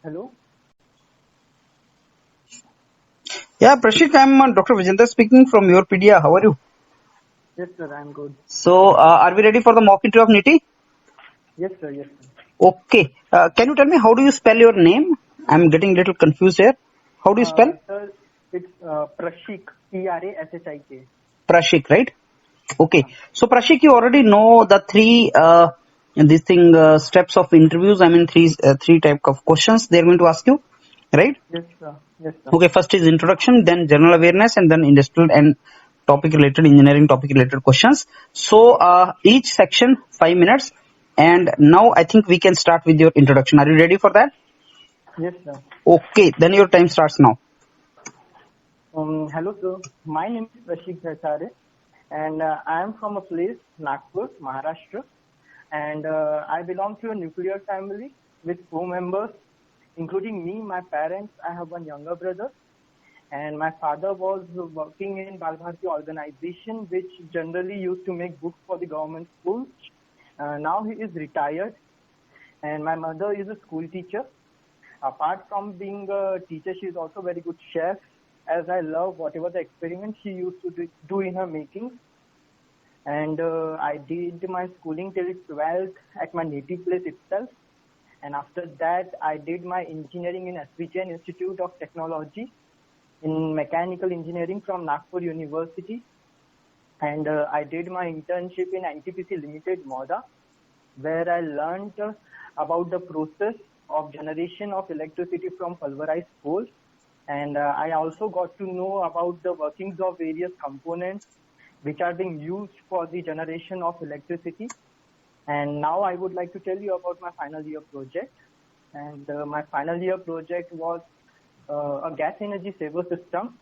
Hello. Yeah, Prashik, I'm Dr. Vijender speaking from your PDA. How are you? Yes, sir. I'm good. So, are we ready for the mock interview of Niti? Yes, sir. Yes, sir. Okay. Can you tell me how do you spell your name? I'm getting a little confused here. How do you spell? Sir, it's Prashik. Prashik. Prashik, right? Yeah. Okay. So, Prashik, you already know the three steps of interviews. I mean, three type of questions they're going to ask you, right? Yes, sir. Yes, sir. Okay. First is introduction, then general awareness, and then industrial and topic related engineering topic related questions. So, each section 5 minutes. And now I think we can start with your introduction. Are you ready for that? Yes, sir. Okay, then your time starts now. Hello, sir. My name is Prashik Bhattare, and I am from a place, Nagpur, Maharashtra, and I belong to a nuclear family with 4 members, including me, my parents. I have one younger brother, and my father was working in Balbharti organization, which generally used to make books for the government schools. Now he is retired, and my mother is a school teacher. Apart from being a teacher, she is also a very good chef, as I love whatever the experiments she used to do in her making. And I did my schooling till 12th at my native place itself. And after that, I did my engineering in SVJN Institute of Technology in mechanical engineering from Nagpur University. And I did my internship in NTPC Limited, Moda, where I learned about the process of generation of electricity from pulverized coal. And I also got to know about the workings of various components which are being used for the generation of electricity. And now I would like to tell you about my final year project. And my final year project was a gas energy saver system.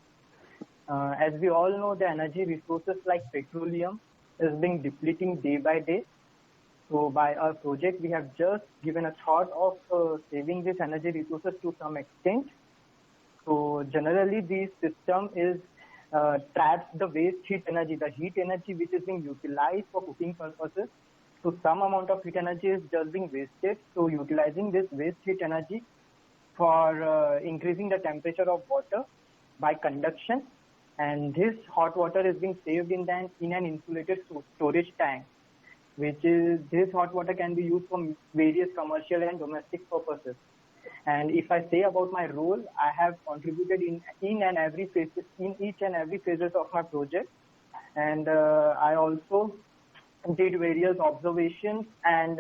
As we all know, the energy resources like petroleum is being depleting day by day. So by our project, we have just given a thought of saving this energy resources to some extent. So generally, this system is traps the waste heat energy, the heat energy which is being utilized for cooking purposes. So some amount of heat energy is just being wasted. So utilizing this waste heat energy for increasing the temperature of water by conduction, and this hot water is being saved in an insulated storage tank, which is this hot water can be used for various commercial and domestic purposes. And if I say about my role, I have contributed in each and every phases of my project, and I also did various observations and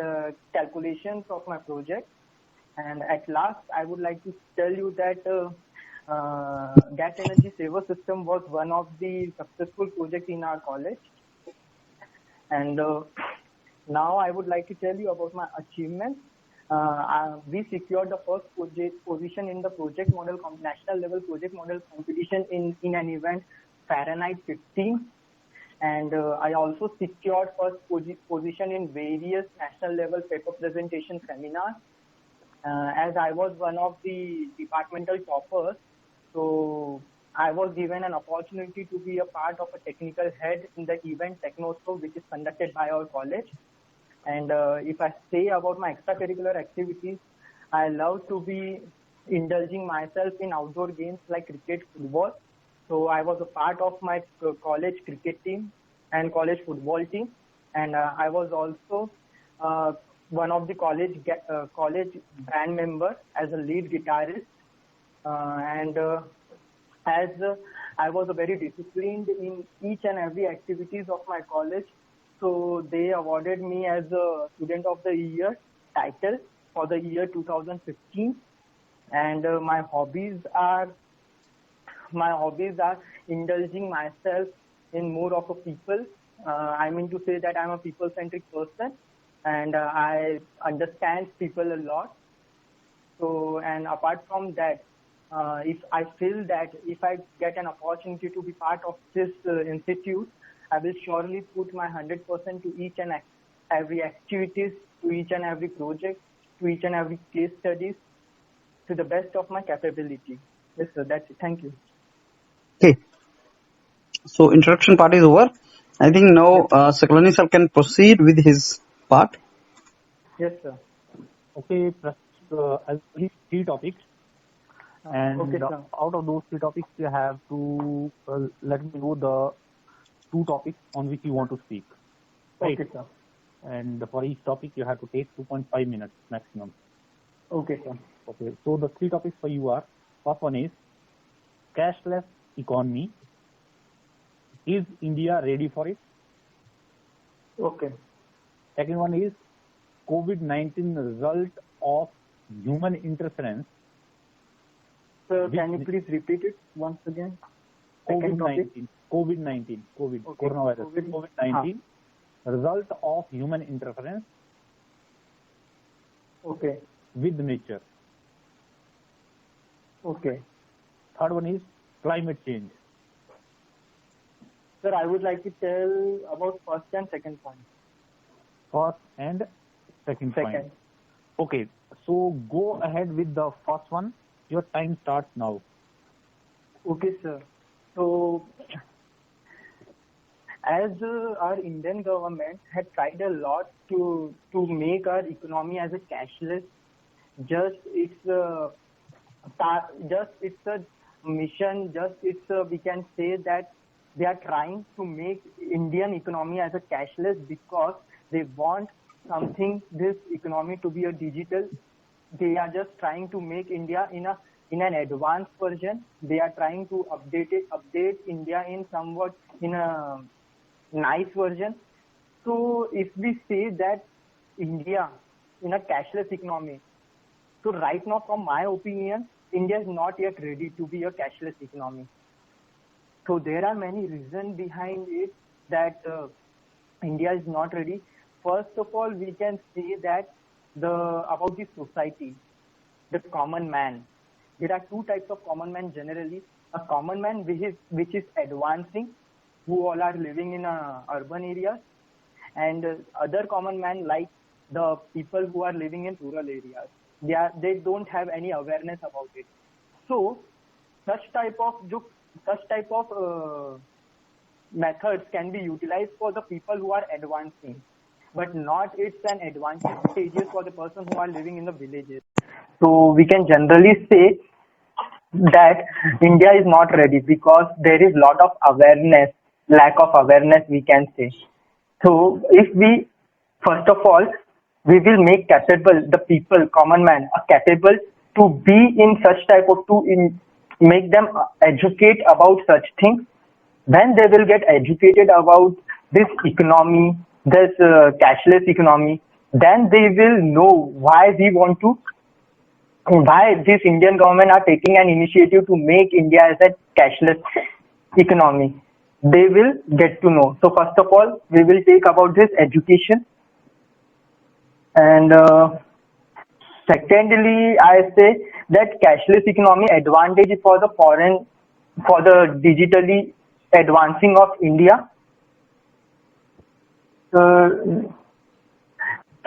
calculations of my project. And at last, I would like to tell you that gas energy saver system was one of the successful projects in our college. And now I would like to tell you about my achievements. We secured the first position in the national level project model competition in an event Fahrenheit 15. And I also secured first position in various national level paper presentation seminars. As I was one of the departmental toppers, so I was given an opportunity to be a part of a technical head in the event Technoscope, which is conducted by our college. And if I say about my extracurricular activities, I love to be indulging myself in outdoor games like cricket, football. So I was a part of my college cricket team and college football team. And I was also one of the college band members as a lead guitarist. And as I was very disciplined in each and every activities of my college, so they awarded me as a student of the year title for the year 2015. And my hobbies are indulging myself in more of a people. I mean to say that I'm a people-centric person, and I understand people a lot. So, and apart from that, if I feel that if I get an opportunity to be part of this institute, I will surely put my 100% to each and every activities, to each and every project, to each and every case studies, to the best of my capability. Yes, sir. That's it. Thank you. Okay, so introduction part is over. I think now Yes, sir. Sakalani sir can proceed with his part. Yes, sir. Okay, I'll give 3 topics, and Okay, sir. out of those 3 topics, you have to let me know the 2 topics on which you want to speak. Right? Okay, sir. And for each topic, you have to take 2.5 minutes maximum. Okay, sir. Okay. So the 3 topics for you are: first one is cashless economy. Is India ready for it? Okay. Second one is COVID-19 result of human interference. Sir, Which can you please repeat it once again? Second topic. COVID-19, Okay. coronavirus, COVID. COVID-19 result of human interference Okay. with nature. Okay. Third one is climate change. Sir, I would like to tell about first and second point. First and second point. Second. Okay, so go ahead with the first one. Your time starts now. Okay, sir. So, as our Indian government had tried a lot to make our economy as a cashless, just it's a mission, we can say that they are trying to make Indian economy as a cashless because they want this economy to be a digital. They are just trying to make India in an advanced version. They are trying to update India in a nice version. So if we say that India in a cashless economy, so right now, from my opinion, India is not yet ready to be a cashless economy. So there are many reasons behind it that India is not ready. First of all, we can say that about the society, the common man. There are 2 types of common man generally. A common man which is advancing, who all are living in urban areas, and other common man like the people who are living in rural areas. They don't have any awareness about it. So such type of methods can be utilized for the people who are advancing, but not it's an advantageous for the person who are living in the villages. So we can generally say that India is not ready because there is lot of lack of awareness, we can say. So if we, first of all, we will make capable the people, common man, are capable to be in such type of make them educate about such things. Then they will get educated about this economy, this cashless economy. Then they will know why this Indian government are taking an initiative to make India as a cashless economy. They will get to know. So first of all, we will take about this education, and secondly, I say that cashless economy advantage for the digitally advancing of India.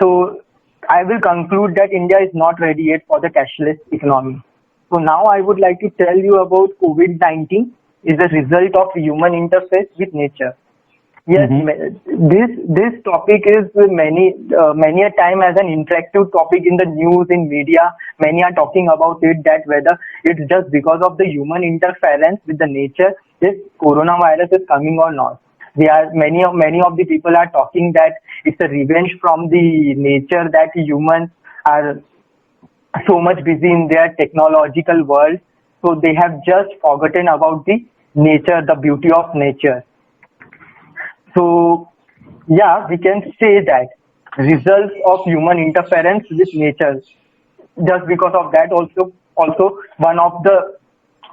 So I will conclude that India is not ready yet for the cashless economy. So now I would like to tell you about COVID-19 is a result of human interface with nature. Yes, this topic is many a time as an interactive topic in the news, in media. Many are talking about it, that whether it's just because of the human interference with the nature, this coronavirus is coming or not. Many of the people are talking that it's a revenge from the nature, that humans are so much busy in their technological world, so they have just forgotten about the nature, the beauty of nature. So yeah, we can say that results of human interference with nature. Just because of that, also one of the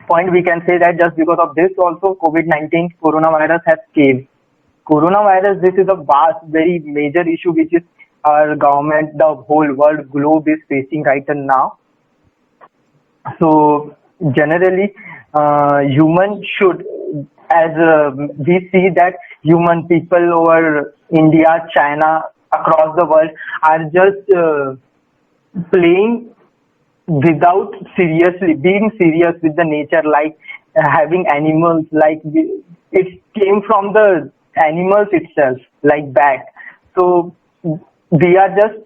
point we can say that just because of this also COVID-19 coronavirus has scaled. Coronavirus, this is a vast, very major issue which is our government, the whole world, globe is facing right now. So generally, human should, as we see that human people over India, China, across the world are just playing without being serious with the nature, like having animals, like it came from the animals itself, like bat. So we are just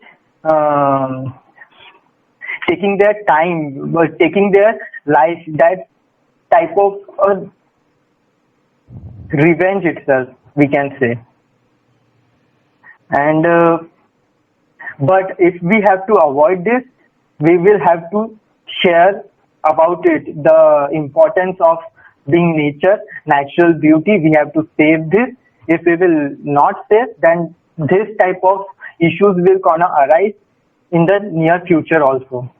taking their time, taking their life, that type of revenge itself, we can say. And but if we have to avoid this, we will have to share about it, the importance of being nature, natural beauty. We have to save this. If we will not save, then this type of issues will gonna arise in the near future also.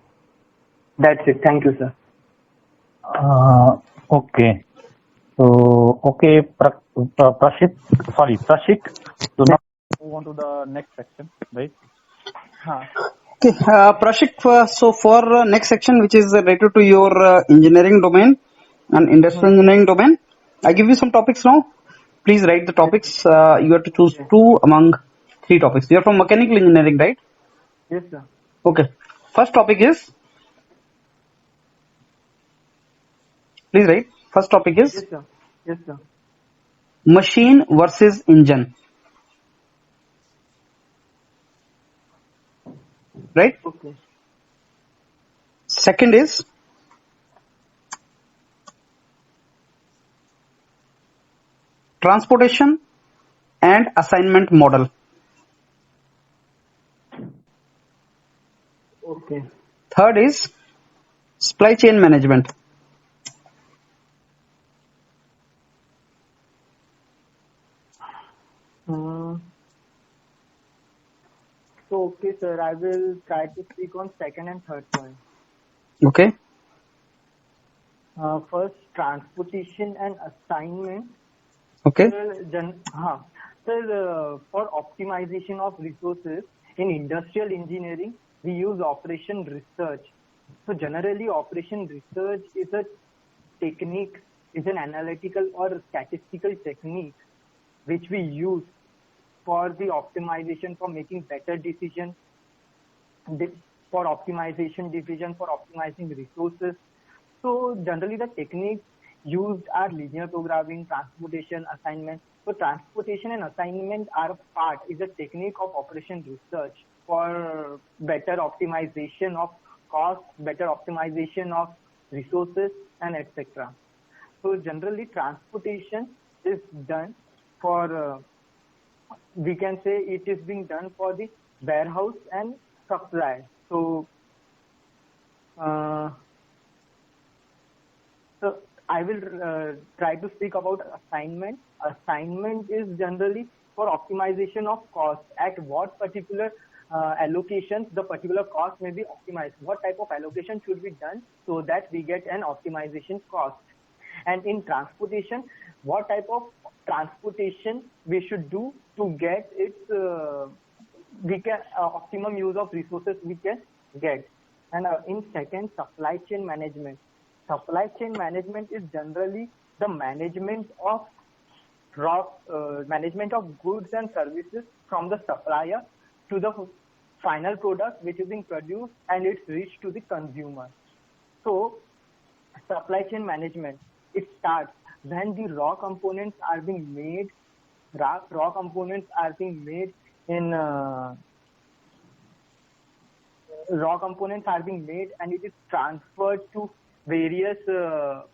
That's it. Thank you, sir. Okay. So, okay, Prashit. So now move on to the next section, right? Okay, Prashik, so for next section, which is related to your engineering domain and industrial engineering domain, I give you some topics now. Please write the topics. You have to choose two among three topics. You are from mechanical engineering, right? Yes, sir. Okay. First topic is, please write. First topic is Yes, sir. Yes, sir. machine versus engine. Right? Okay. Second is transportation and assignment model. Okay. Third is supply chain management. Hmm. So, okay, sir, I will try to speak on second and third point. Okay. First, transportation and assignment. Okay. For optimization of resources in industrial engineering, we use operation research. So generally, operation research is a technique, is an analytical or statistical technique which we use for the optimization, for making better decisions, for optimization decision, for optimizing resources. So generally the techniques used are linear programming, transportation, assignment. So transportation and assignment are part, is a technique of operation research for better optimization of cost, better optimization of resources, and etc. So generally transportation is done for, we can say it is being done for the warehouse and supply. So so I will try to speak about assignment. Assignment is generally for optimization of cost. At what particular allocations the particular cost may be optimized. What type of allocation should be done so that we get an optimization cost. And in transportation, what type of transportation we should do to get its optimum use of resources we can get. And in second, supply chain management. Supply chain management is generally the management of goods and services from the supplier to the final product which is being produced and it's reached to the consumer. So supply chain management, it starts when the raw components are being made. Raw components are being made in and it is transferred to various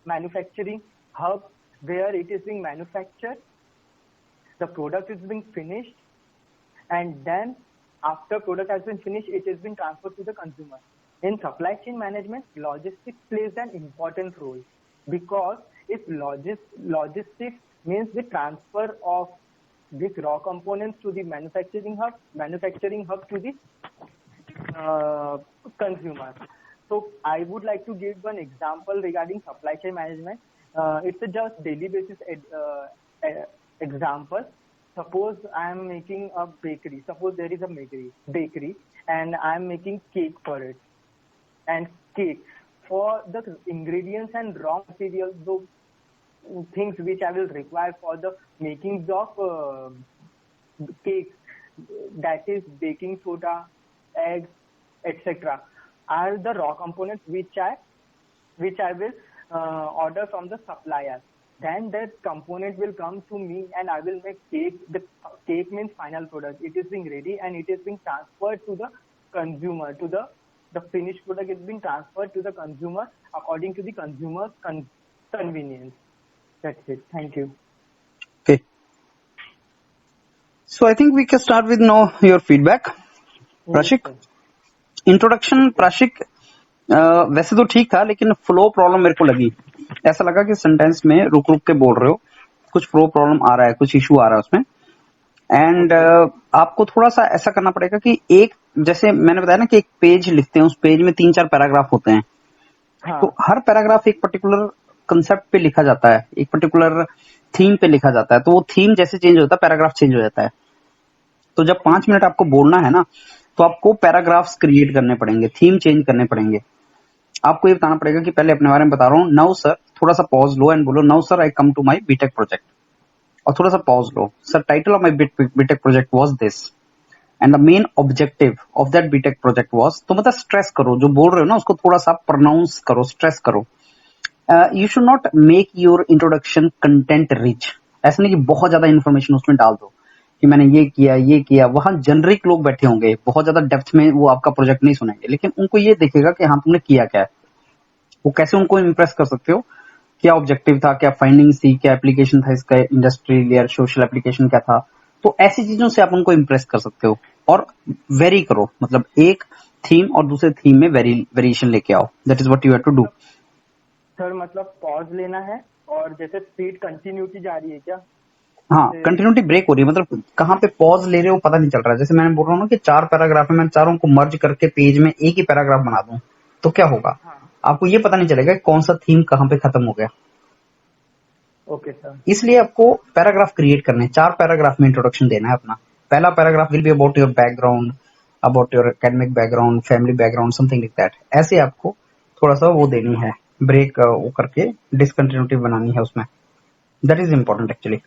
manufacturing hubs where it is being manufactured. The product is being finished, and then after product has been finished, it has been transferred to the consumer. In supply chain management, logistics plays an important role, because if logistics means the transfer of these raw components to the manufacturing hub to the consumer. So I would like to give one example regarding supply chain management. It's a just daily basis example. Suppose I am making a bakery. Suppose there is a bakery, and I am making cake for it. And cake, for the ingredients and raw materials, those things which I will require for the making of cake, that is baking soda, eggs, etc., are the raw components which I will order from the supplier. Then that component will come to me and I will make cake. The cake means final product. It is being ready and it is being transferred to the consumer, to the the finished product is being transferred to the consumer according to the consumer's convenience. That's it. Thank you. Okay. So I think we can start with now your feedback. Prashik, introduction Prashik वैसे तो ठीक था, लेकिन flow problem मेरे को लगी. ऐसा लगा कि सेंटेंस में रुक रुक के बोल रहे हो, कुछ फ्लो प्रॉब्लम आ रहा है, कुछ इशू आ रहा है उसमें. एंड आपको थोड़ा सा ऐसा करना पड़ेगा कि एक, जैसे मैंने बताया ना कि एक पेज लिखते हैं, उस पेज में 3-4 पैराग्राफ होते हैं. हाँ. तो हर पैराग्राफ एक पर्टिकुलर कंसेप्ट पे लिखा जाता है, एक पर्टिकुलर थीम पे लिखा जाता है. तो वो थीम जैसे चेंज होता है, पैराग्राफ चेंज हो जाता है. तो जब 5 मिनट आपको बोलना है ना, तो आपको पैराग्राफ्स क्रिएट करने पड़ेंगे, थीम चेंज करने पड़ेंगे. आपको ये बताना पड़ेगा कि पहले अपने बारे में बता रहा हूँ. नाउ सर, थोड़ा सा पॉज लो एंड बोलो now sir I come to my BTech project. और थोड़ा सा पॉज लो. Sir, title of my BTech project was this and the main objective of that BTech project was. तो मतलब स्ट्रेस करो, जो बोल रहे हो ना उसको थोड़ा सा प्रोनाउंस करो, स्ट्रेस करो. You should not make your introduction content rich. ऐसा नहीं कि बहुत ज्यादा इन्फॉर्मेशन उसमें डाल दो कि मैंने ये किया. वहां जेनरिक लोग बैठे होंगे, बहुत ज्यादा डेप्थ में वो आपका प्रोजेक्ट नहीं सुनेंगे, लेकिन उनको ये देखेगा कि हाँ तुमने किया क्या है. वो कैसे उनको इम्प्रेस कर सकते हो, क्या ऑब्जेक्टिव था, क्या फाइंडिंग्स थी, क्या एप्लीकेशन था इसका, इंडस्ट्रियल या सोशल एप्लीकेशन क्या था. तो ऐसी चीजों से आप उनको इम्प्रेस कर सकते हो. और वेरी करो, मतलब एक थीम और दूसरे थीम में वेरिएशन लेके आओ. That is what you have to do. Sir मतलब पॉज लेना है और जैसे स्पीड कंटिन्यूटी जा रही है क्या? हाँ, कंटिन्यूटी ब्रेक हो रही है, मतलब कहाँ पे पॉज ले रहे हो पता नहीं चल रहा है. जैसे मैंने बोल रहा हूँ ना कि 4 पैराग्राफ है, मैं चारों को मर्ज करके पेज में एक ही पैराग्राफ बना दूं, तो क्या होगा? हाँ. आपको ये पता नहीं चलेगा कि कौन सा थीम कहाँ पे खत्म हो गया. Okay sir. इसलिए आपको पैराग्राफ क्रिएट करने हैं. 4 पैराग्राफ में इंट्रोडक्शन देना है अपना. पहला paragraph will be about your background, about your academic background, family background, something like that. ऐसे आपको थोड़ा सा वो देनी है, ब्रेक वो करके डिसकंटिन्यूटी बनानी है उसमें. That is important actually.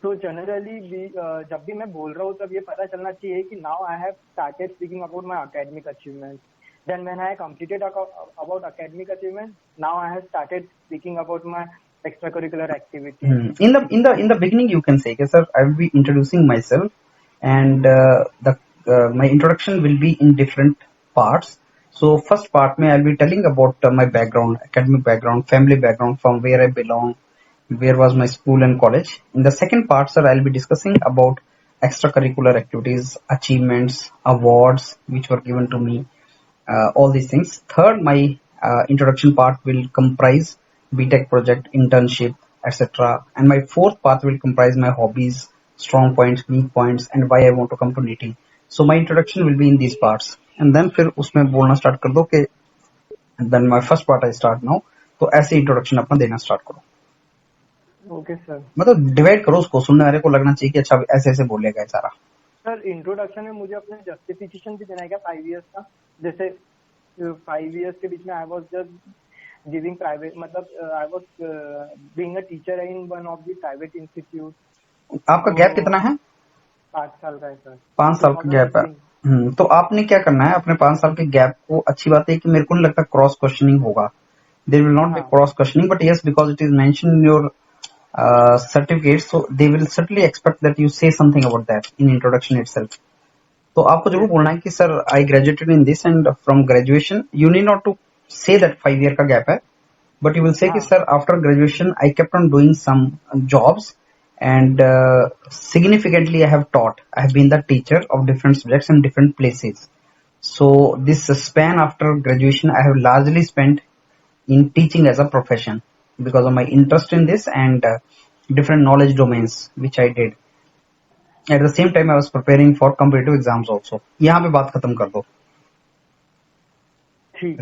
तो जनरली जब भी मैं बोल रहा हूँ तब ये पता चलना चाहिए कि now I have started speaking about my academic achievements. Then when I completed about academic achievements, now I have started speaking about my extracurricular activities. In the beginning you can say, okay, sir, I will be introducing myself, and my introduction will be in different parts. So first part mein I'll be telling about my background, academic background, family background, from where I belong, where was my school and college. In the second part, sir, I'll be discussing about extracurricular activities, achievements, awards which were given to me, all these things. Third, my introduction part will comprise BTech project, internship, etc. And my fourth part will comprise my hobbies, strong points, weak points, and why I want to come to NITI. So my introduction will be in these parts. And then फिर उसमें बोलना start कर दो कि then my first part I start now. तो ऐसे introduction अपना देना start करो. Okay sir. मतलब डिवाइड करो उसको, सुनने वाले को लगना चाहिए कि अच्छा ऐसे ऐसे बोलेगा सारा. सर इंट्रोडक्शन में मुझे अपने जस्टिफिकेशन भी देना है क्या 5 इयर्स का? जैसे 5 इयर्स के बीच में I was just giving private, मतलब I was being a teacher in one of the private institute. आपका गैप कितना है? 5 साल का है सर. 5 साल का गैप है. तो आपने क्या करना है अपने 5 साल के गैप को. अच्छी बात है कि मेरे को नहीं लगता क्रॉस क्वेश्चनिंग होगा. There will not be cross questioning, but yes, because it is mention in your certificate, so they will certainly expect that you say something about that in introduction itself. तो आपको जरूर बोलना है कि sir I graduated in this and from graduation you need not to say that 5 year का gap है, but you will say कि sir after graduation I kept on doing some jobs and significantly I have taught. I have been the teacher of different subjects in different places. So this span after graduation I have largely spent in teaching as a profession because of my interest in this and different knowledge domains which I did. At the same time I was preparing for competitive exams also. यहाँ पे बात खत्म कर दो.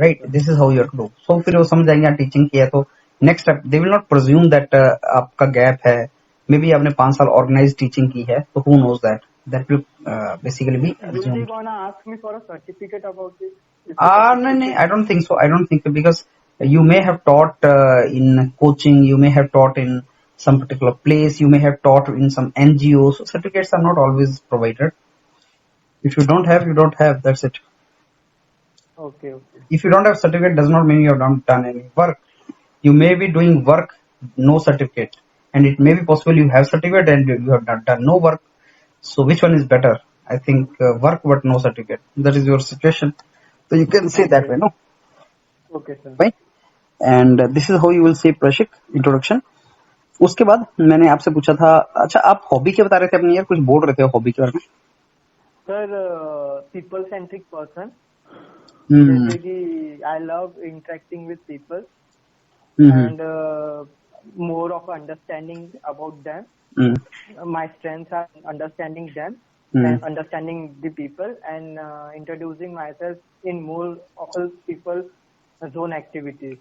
Right, this is how you have to do. So फिर वो समझ जाएंगे टीचिंग की है तो next step they will not presume that आपका गैप है. Maybe आपने 5 साल organized teaching की है, तो who knows that will basically be assumed. Will they gonna ask me for a certificate about it? No, I don't think so. I don't think so because you may have taught in coaching, you may have taught in some particular place, you may have taught in some NGOs. So certificates are not always provided. If you don't have, you don't have. That's it. Okay. If you don't have certificate, does not mean you have not done any work. You may be doing work, no certificate, and it may be possible you have certificate and you have not done no work. So which one is better? I think work but no certificate. That is your situation. So you can say that way, no? Okay, sir. Fine. And this is how you will say Prashik introduction. उसके बाद मैंने आपसे पूछा था, अच्छा आप hobby क्या बता रहे थे अपनी, यार कुछ बोल रहे थे हॉबी के बारे में. Sir, people centric person. हम्म जैसे कि I love interacting with people hmm and more of understanding about them. My strengths are understanding them and understanding the people and introducing myself in more of a people zone activities.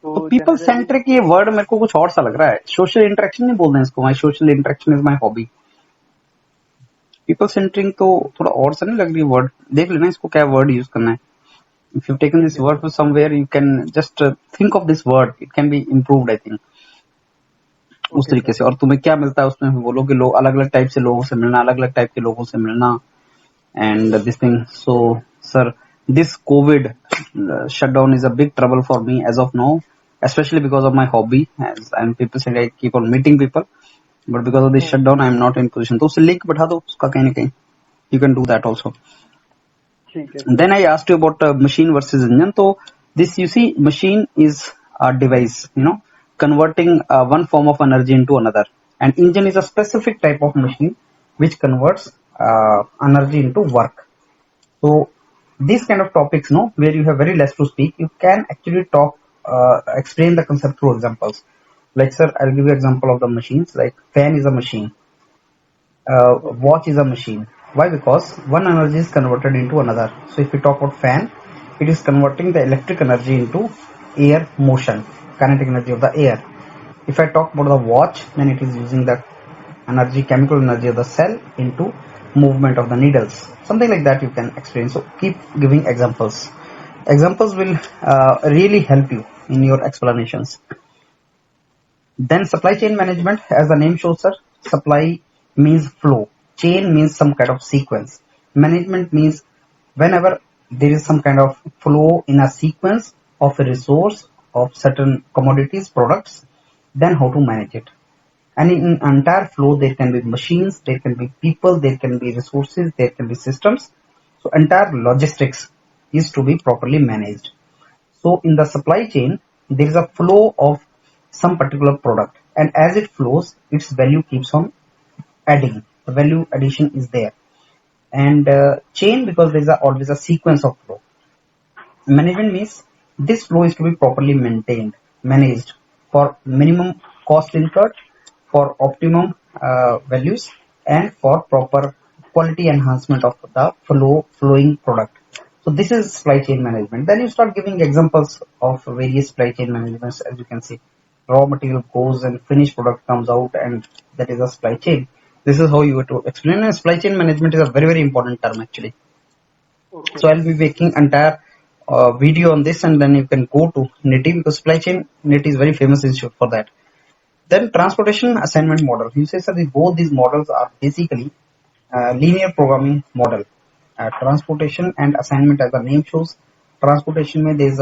तो So people generally, centric ये word मेरे को कुछ और सा लग रहा है. सोशल इंटरेक्शन नहीं बोलते हैं इसको. My social interaction is my hobby. People centric तो थोड़ा और सा नहीं लग रही वर्ड. देख लेना इसको क्या वर्ड यूज करना है. If you taken this word from somewhere you can just think of this word. It can be improved I think उस तरीके से. और तुम्हें क्या मिलता है उसमें बोलो कि लोग अलग अलग टाइप से लोगों से मिलना, अलग अलग टाइप के लोगों से मिलना and this thing. So sir, this COVID shutdown is a big trouble for me as of now, especially because of my hobby. As I'm people saying I keep on meeting people, but because of this shutdown I am not in position. तो उसे link बैठा दो उसका कहीं ना कहीं. You can do that also. ठीक है. Then I asked you about machine versus engine. So this you see machine is a device, you know, converting one form of energy into another, and engine is a specific type of machine which converts energy into work. So these kind of topics, no, where you have very less to speak, you can actually talk, explain the concept through examples. Like sir, I'll give you example of the machines. Like fan is a machine, watch is a machine. Why? Because one energy is converted into another. So if we talk about fan, it is converting the electric energy into air motion, kinetic energy of the air. If I talk about the watch, then it is using the energy, chemical energy of the cell into movement of the needles. Something like that you can explain. So keep giving examples. Examples will really help you in your explanations. Then supply chain management, as the name shows, sir, supply means flow. Chain means some kind of sequence. Management means whenever there is some kind of flow in a sequence of a resource of certain commodities, products, then how to manage it. And in entire flow, there can be machines, there can be people, there can be resources, there can be systems. So entire logistics is to be properly managed. So in the supply chain, there is a flow of some particular product, and as it flows, its value keeps on adding. The value addition is there. And chain, because there is always a sequence of flow. Management means this flow is to be properly maintained, managed for minimum cost incurred, for optimum values, and for proper quality enhancement of the flowing product. So this is supply chain management. Then you start giving examples of various supply chain managements. As you can see, raw material goes and finished product comes out, and that is a supply chain. This is how you have to explain. And supply chain management is a very, very important term actually. Okay. So I'll be making entire video on this, and then you can go to NITI, because supply chain NITI is very famous institute for that. Then transportation assignment model. You say, sir, both these models are basically linear programming model. Transportation and assignment, as the name shows, transportation mein there is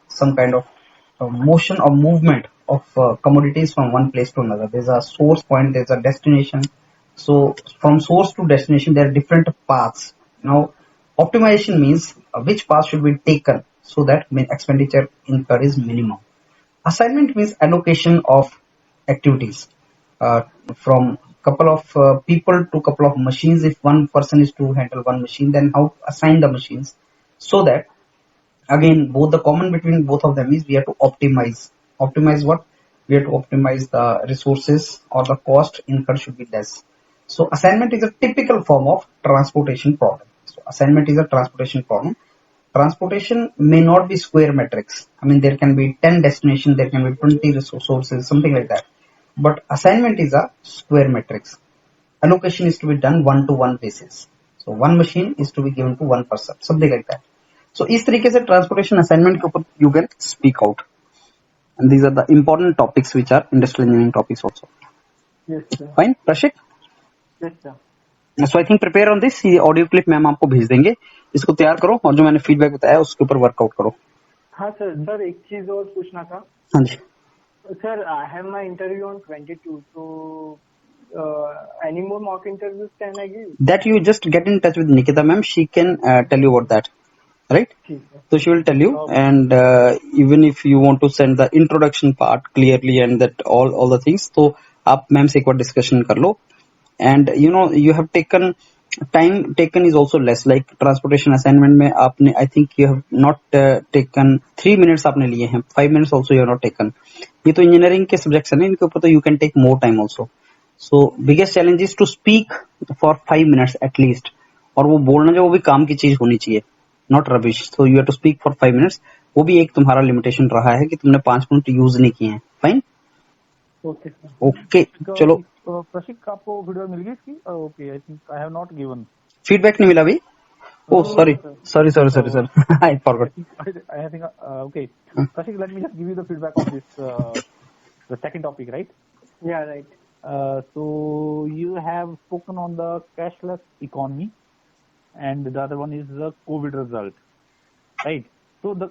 some kind of motion or movement of commodities from one place to another. There is a source point, there is a destination. So from source to destination, there are different paths. Now, optimization means which path should be taken so that expenditure incurred is minimum. Assignment means allocation of activities from couple of people to couple of machines. If one person is to handle one machine, then how assign the machines, so that again both the common between both of them is we have to optimize. Optimize what? We have to optimize the resources, or the cost incurred should be less. So assignment is a typical form of transportation problem. So assignment is a transportation problem. Transportation may not be square matrix. I mean, there can be 10 destinations, there can be 20 resources, something like that. But assignment is a square matrix. Allocation is to be done one-to-one basis. So one machine is to be given to one person, something like that. So इस तरीके से transportation assignment के ऊपर you can speak out. And these are the important topics which are industrial engineering topics also. Yes, sir. Fine, Prashik? Yes, sir. So I think prepare on this. ये audio clip ma'am आपको भेज देंगे, इसको तैयार करो और जो मैंने फीडबैक बताया उसके ऊपर वर्कआउट करो. हाँ सर. सर एक चीज और पूछना था. हाँ जी. Sir, I have my interview on 22. So, any more mock interviews can I give? That you just get in touch with Nikita ma'am. She can tell you about that. right? ठीक है. So she will tell you, Okay. and even if you want to send the introduction part clearly and that all the things, तो आप ma'am से एक बार discussion कर लो. And you know, you have taken time taken is also less. Like transportation assignment में आपने, I think you have not taken 3 minutes आपने लिए हैं, 5 minutes also you have not taken. ये तो इंजीनियरिंग के सब्जेक्ट्स है ना, इनके ऊपर तो you can take more time also. So biggest challenge is to speak for 5 minutes at least. और वो बोलना जो वो भी काम की चीज होनी चाहिए, not rubbish. So you have to speak for 5 minutes. वो भी एक तुम्हारा लिमिटेशन रहा है कि तुमने 5 मिनट यूज नहीं किए हैं. Fine, okay sir. ओके, चलो. प्रशिक आपको वीडियो मिल गई इसकी? Okay, I think I have not given feedback नहीं मिला अभी? Oh sorry sorry sorry sorry sir, I forgot. I think okay. Prashik, let me just give you the feedback on this the second topic, right? Yeah, right. So you have spoken on the cashless economy, and the other one is the COVID result, right? So the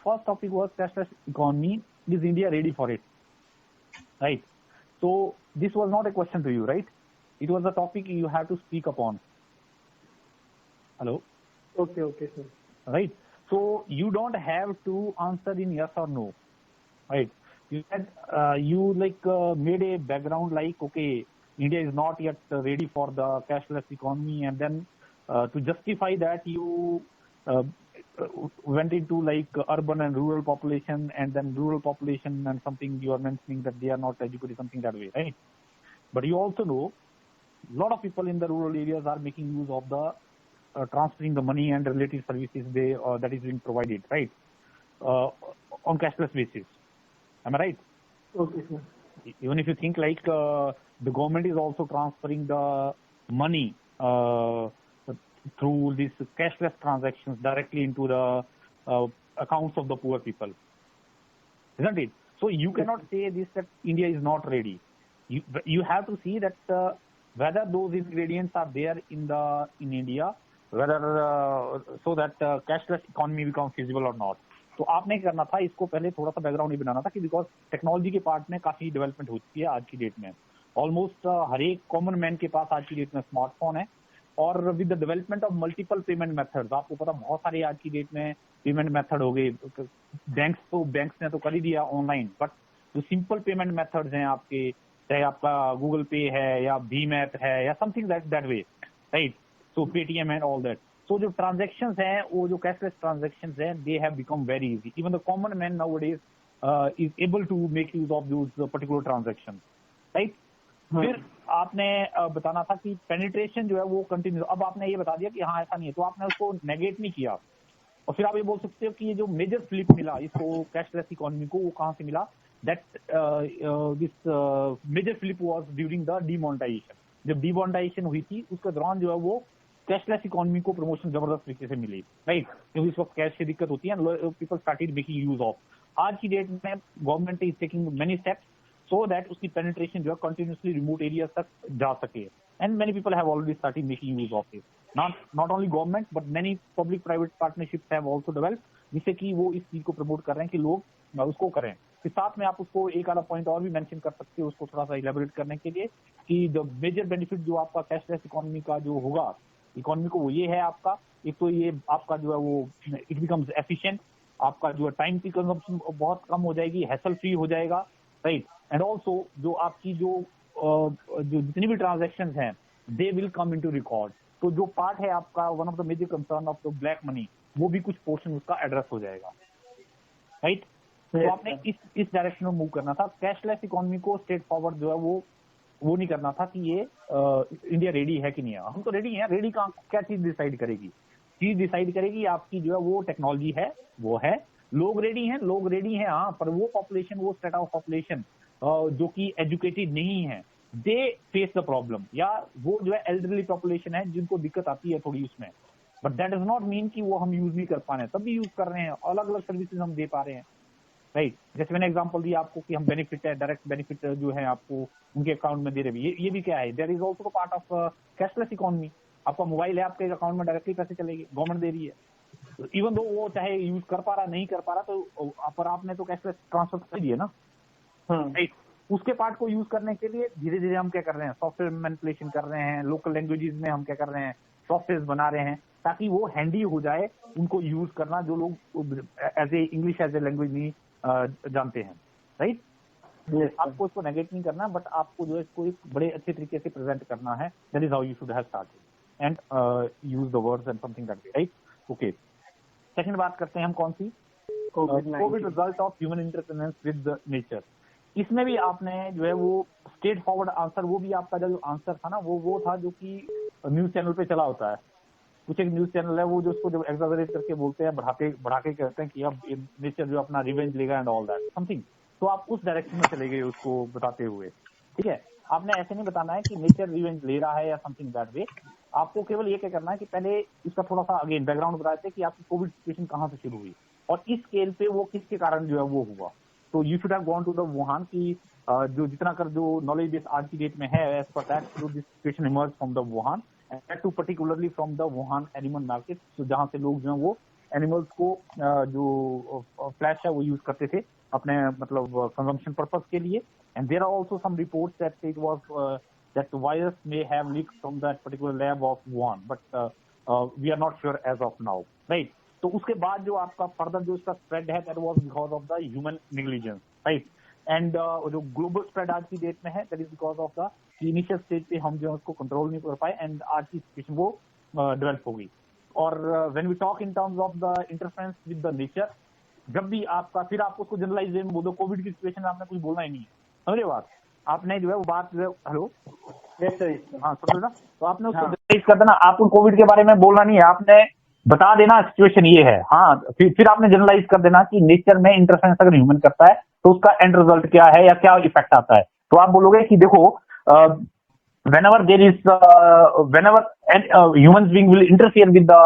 first topic was cashless economy. Is India ready for it, right? So this was not a question to you, right? It was a topic you have to speak upon. Hello. Okay sir. Right. So you don't have to answer in yes or no, right? You said you made a background like, okay, India is not yet ready for the cashless economy, and then to justify that you went into like urban and rural population, and then rural population and something you are mentioning that they are not educated, something that way, right? But you also know a lot of people in the rural areas are making use of the transferring the money and related services that is being provided, right? On cashless basis. Am I right? Okay sir. Even if you think like the government is also transferring the money through these cashless transactions directly into the accounts of the poor people, isn't it? So you cannot say this that India is not ready. You have to see that whether those ingredients are there in India, whether so that cashless economy becomes feasible or not. तो आपने क्या करना था, इसको पहले थोड़ा सा background ही बनाना था कि बिकॉज टेक्नोलॉजी के पार्ट में काफी डेवलपमेंट हो चुकी है आज की डेट में. ऑलमोस्ट हर एक कॉमन मैन के पास आज की डेट में स्मार्टफोन है, और with the development of multiple payment methods, आपको पता बहुत सारे आज की डेट में पेमेंट मेथड हो गए. बैंक्स ने तो कर ही दिया ऑनलाइन, बट जो सिंपल पेमेंट मेथड्स हैं आपके, चाहे आपका गूगल पे है या भीम ऐप है या something that way, right? So Paytm and all that. So जो transactions हैं, वो जो cashless transactions हैं, they have become very easy. Even the common man nowadays is able to make use of those particular transactions, right? फिर आपने बताना था कि penetration जो है वो कंटिन्यू. अब आपने ये बता दिया कि हाँ ऐसा नहीं है, तो आपने उसको नेगेट नहीं किया. और फिर आप ये बोल सकते हो कि ये जो मेजर फ्लिप मिला इसको कैशलेस इकोनॉमी को, वो कहाँ से मिला? That this major flip was during the demonetization. जब डिमोनेटाइजेशन हुई थी उसके दौरान जो है वो कैशलेस इकोनॉमी को प्रमोशन जबरदस्त तरीके से मिली, राइट? क्योंकि इस वक्त कैश की दिक्कत होती है, people started making use of. आज की डेट में government is taking many steps so that उसकी पेनिट्रेशन जो है कंटिन्यूसली रिमोट एरिया तक जा सके, and many people have already started making use of it. Not only government but many public private partnerships have also developed, जिससे कि वो इस चीज को प्रमोट कर रहे हैं कि लोग उसको करें. फिर साथ में आप उसको एक आधा पॉइंट और भी मेंशन कर सकते हो उसको थोड़ा सा इलेबोरेट करने के लिए कि द मेजर बेनिफिट जो आपका कैशलेस इकोनॉमी का जो होगा इकोनॉमी को, वो ये है आपका, एक तो ये आपका जो है वो इट बिकम्स एफिशिएंट, आपका जो है टाइम की कंजम्पशन बहुत कम हो जाएगी, हैसल फ्री हो जाएगा, राइट? एंड ऑल्सो जो आपकी जो जितनी भी ट्रांजेक्शन हैं they will come into record. तो जो पार्ट है आपका one of the major concern of the black money, वो भी कुछ पोर्शन उसका एड्रेस हो जाएगा, राइट? तो आपने इस डायरेक्शन में मूव करना था. कैशलेस इकोनॉमी को स्ट्रेट फॉरवर्ड जो है वो नहीं करना था कि ये इंडिया रेडी है कि नहीं है. हम तो रेडी हैं. रेडी का क्या चीज डिसाइड करेगी? चीज डिसाइड करेगी आपकी जो है वो टेक्नोलॉजी है, वो है. लोग रेडी हैं हाँ, पर वो पॉपुलेशन, वो सेट ऑफ पॉपुलेशन जो कि एजुकेटेड नहीं है, दे फेस द प्रॉब्लम. या वो जो है एल्डरली पॉपुलेशन है जिनको दिक्कत आती है थोड़ी उसमें, but that does not mean कि वो हम यूज नहीं कर पा रहे हैं. तब भी यूज कर रहे हैं, अलग अलग सर्विसेज हम दे पा रहे हैं, राइट? जैसे मैंने एग्जांपल दिया आपको कि हम बेनिफिट है, डायरेक्ट बेनिफिट जो है आपको उनके अकाउंट में दे रहे हैं. ये भी क्या है? There is also part of cashless economy. आपका मोबाइल है, आपके अकाउंट में डायरेक्टली पैसे चलेंगे, गवर्नमेंट दे रही है. इवन दो वो चाहे यूज कर पा रहा नहीं कर पा रहा, तो पर आपने तो कैशलेस ट्रांसफर कर दिया ना, राइट? उसके पार्ट को यूज करने के लिए धीरे धीरे हम क्या कर रहे हैं, सॉफ्टवेयर मैनिपुलेशन कर रहे हैं, लोकल लैंग्वेजेस में हम क्या कर रहे हैं, सॉफ्टवेयर बना रहे हैं ताकि वो हैंडी हो जाए उनको यूज करना, जो लोग as a English as a language नहीं जानते हैं, राइट। आपको इसको नेगेट नहीं करना, बट आपको जो है इसको एक बड़े अच्छे तरीके से प्रेजेंट करना है। That is how you should have started and use the words and something that way, right. Okay, second बात करते हैं हम कौन सी, Covid result of human interference with nature. इसमें भी आपने जो है वो स्ट्रेट फॉरवर्ड आंसर, वो भी आपका जो आंसर था ना वो था जो कि न्यूज चैनल पे चला होता है। कुछ एक न्यूज चैनल है वो जो उसको जब एग्जैजरेट करके बोलते हैं, बढ़ा के कहते हैं कि अब नेचर जो अपना रिवेंज लेगा एंड ऑल दैट समथिंग, तो आप उस डायरेक्शन में चले गए उसको बताते हुए, ठीक है। आपने ऐसे नहीं बताना है कि नेचर रिवेंज ले रहा है या समथिंग दैट वे। आपको केवल ये क्या करना है कि पहले इसका थोड़ा सा अगेन बैकग्राउंड बताते हैं कि आपकी कोविड सिचुएशन कहाँ से शुरू हुई और इस स्केल पे वो किसके कारण जो है वो हुआ। तो you should have gone to the Wuhan की जो जितना कर जो नॉलेज बेस आज की डेट में है, as per that this situation emerge from the Wuhan and to particularly from the Wuhan animal market, तो जहाँ से लोग जो है वो एनिमल्स को जो फ्लैश है वो यूज करते थे अपने मतलब कंजम्पशन पर्पस के लिए। And there are also some reports that it was that the virus may have leaked from that particular lab of Wuhan, but we are not sure as of now, right? तो उसके बाद जो आपका further जो इसका spread है that was because of the human negligence, right? And जो global spread आज की डेट में है that is because of the initial stage पे हम जो उसको कंट्रोल नहीं कर पाए एंड आज की सिचुएशन वो डेवलप हो गई। और when we talk in terms of the interference with the nature, जब भी आपका फिर आप उसको जनरलाइज वे में बोलो, कोविड की सिचुएशन में आपने कुछ बोलना ही नहीं है, समझ रहे बात, आपने जो है वो बात जो है, हेलो हाँ समझ ना, तो आपने उसको जनरलाइज कर देना, आपको कोविड के बारे में बोलना नहीं है, आपने बता देना सिचुएशन ये है। हाँ फिर आपने जनरलाइज कर देना कि नेचर में इंटरफेरेंस अगर ह्यूमन करता है तो उसका एंड रिजल्ट क्या है या क्या इफेक्ट आता है। तो आप बोलोगे कि देखो whenever there is whenever humans being will interfere with the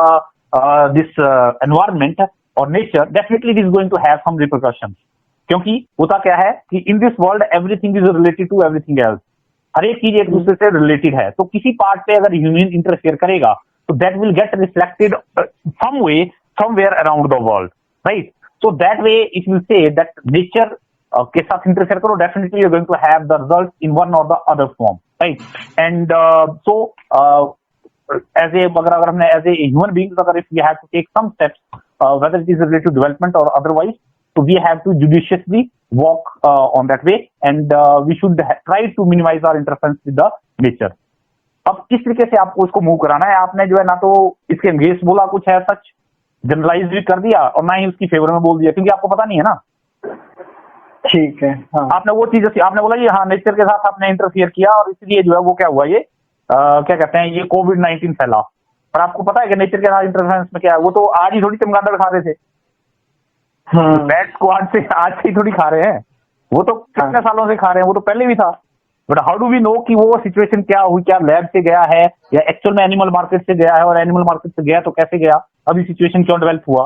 this environment or nature, definitely it is going to have some repercussions, क्योंकि होता क्या है कि in this world everything is related to everything else, हर एक चीज एक दूसरे से रिलेटेड है। तो किसी पार्ट पे अगर ह्यूमन इंटरफेयर करेगा तो that will get reflected some way somewhere around the world, right. So that way it will say that nature के साथ इंटरफेयर करो, definitely you are going to have the result in one or the other form, right. And so as a अगर हमने as a human beings अगर if we have to take some steps whether it is related to development or otherwise, so we have to judiciously walk on that way and we should try to minimize our interference with the nature. अब किस तरीके से आपको इसको move कराना है, आपने जो है ना तो इसके अगेंस्ट बोला कुछ है सच, जनरलाइज भी कर दिया और ना ही उसकी फेवर में बोल दिया, क्योंकि आपको पता नहीं है ना। ठीक है, हाँ। आपने वो चीज आपने बोला ये हाँ नेचर के साथ आपने इंटरफियर किया और इसलिए जो है वो क्या हुआ, ये क्या कहते हैं, ये कोविड-19 फैला। पर आपको पता है कि नेचर के साथ इंटरफेरेंस में क्या है, वो तो आज ही थोड़ी चमगादड़ खा रहे थे, बैट को आज से ही थोड़ी खा रहे हैं, वो तो कितने सालों से खा रहे हैं, वो तो पहले भी था। But how do we know कि वो सिचुएशन क्या हुई, क्या लैब से गया है या एक्चुअल में एनिमल मार्केट से गया है, और एनिमल मार्केट से गया तो कैसे गया, अभी सिचुएशन क्यों डेवलप हुआ,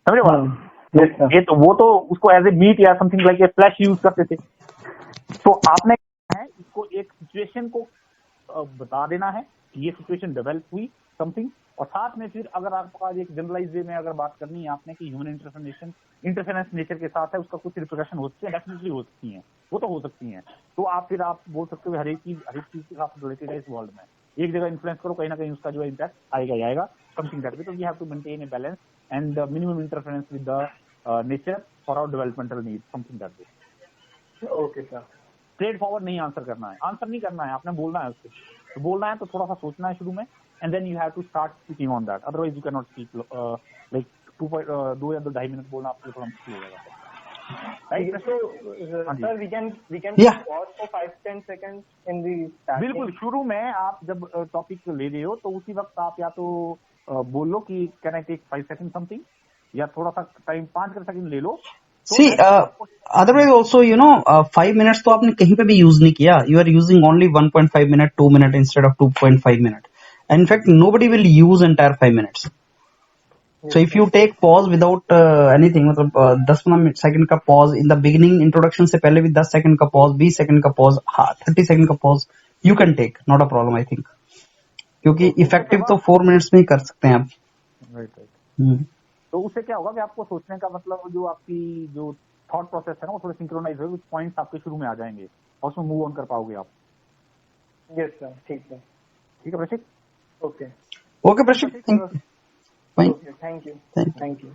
समझे बात। ये तो वो तो उसको एज ए मीट या something like a flash use करते थे। तो आपने है इसको एक सिचुएशन को बता देना है कि ये सिचुएशन डेवलप हुई समथिंग, और साथ में फिर अगर आपको आज एक जनरलाइज वे में अगर बात करनी है आपने कि ह्यूमन इंटरफेरेंस नेचर के साथ है, उसका कुछ रिप्रिकॉशन हो सकती है, डेफिनेटली हो सकती हैं, वो तो हो सकती हैं। तो आप फिर आप बोल सकते हो हर एक चीज के साथ रिलेटेड है इस वर्ल्ड में, एक जगह इन्फ्लुएंस करो कहीं ना कहीं उसका जो है इम्पैक्ट आएगा ही आएगा, समथिंग दैट वे। तो we have to maintain a balance and minimum interference with the nature for our developmental need, something that way. Okay sir. Straightforward नहीं आंसर करना है, आंसर नहीं करना है, आपने बोलना है उसको, तो बोलना है तो थोड़ा सा सोचना है शुरू में, and then you have to start speaking on that, otherwise you cannot speak like 2 या 2.5 मिनट बोलना आपको थोड़ा मुश्किल हो जाएगा, right? So sir, we can Yeah. pause for 5-10 seconds in the starting. बिल्कुल, शुरू में आप जब टॉपिक ले रहे हो तो उसी वक्त आप या तो बोल लो कि can I take 5 second something, या थोड़ा सा टाइम 5 सेकंड ले लो। See, otherwise also, 5 minutes तो आपने कहीं पे भी यूज नहीं किया, you are using only 1.5 minute, 2 minute instead of 2.5 minute. In fact, nobody will use entire 5 minutes. So if you take pause without anything, मतलब 10-15 सेकंड का pause in the beginning, introduction से पहले भी 10 सेकंड का pause, 20 second का pause, 30 second का pause, you can take, not a problem I think. क्योंकि effective तो 4 minutes में ही कर सकते हैं आप। राइट। तो उससे क्या होगा कि आपको सोचने का मतलब जो आपकी जो थॉट प्रोसेस है ना वो थोड़े सिंक्रोनाइज हो, कुछ पॉइंट्स आपके शुरू में आ जाएंगे और उसमें मूव ऑन कर पाओगे आप। यस सर, ठीक है। ठीक है Prashik? Okay okay Prashik, thank you. Okay, thank you.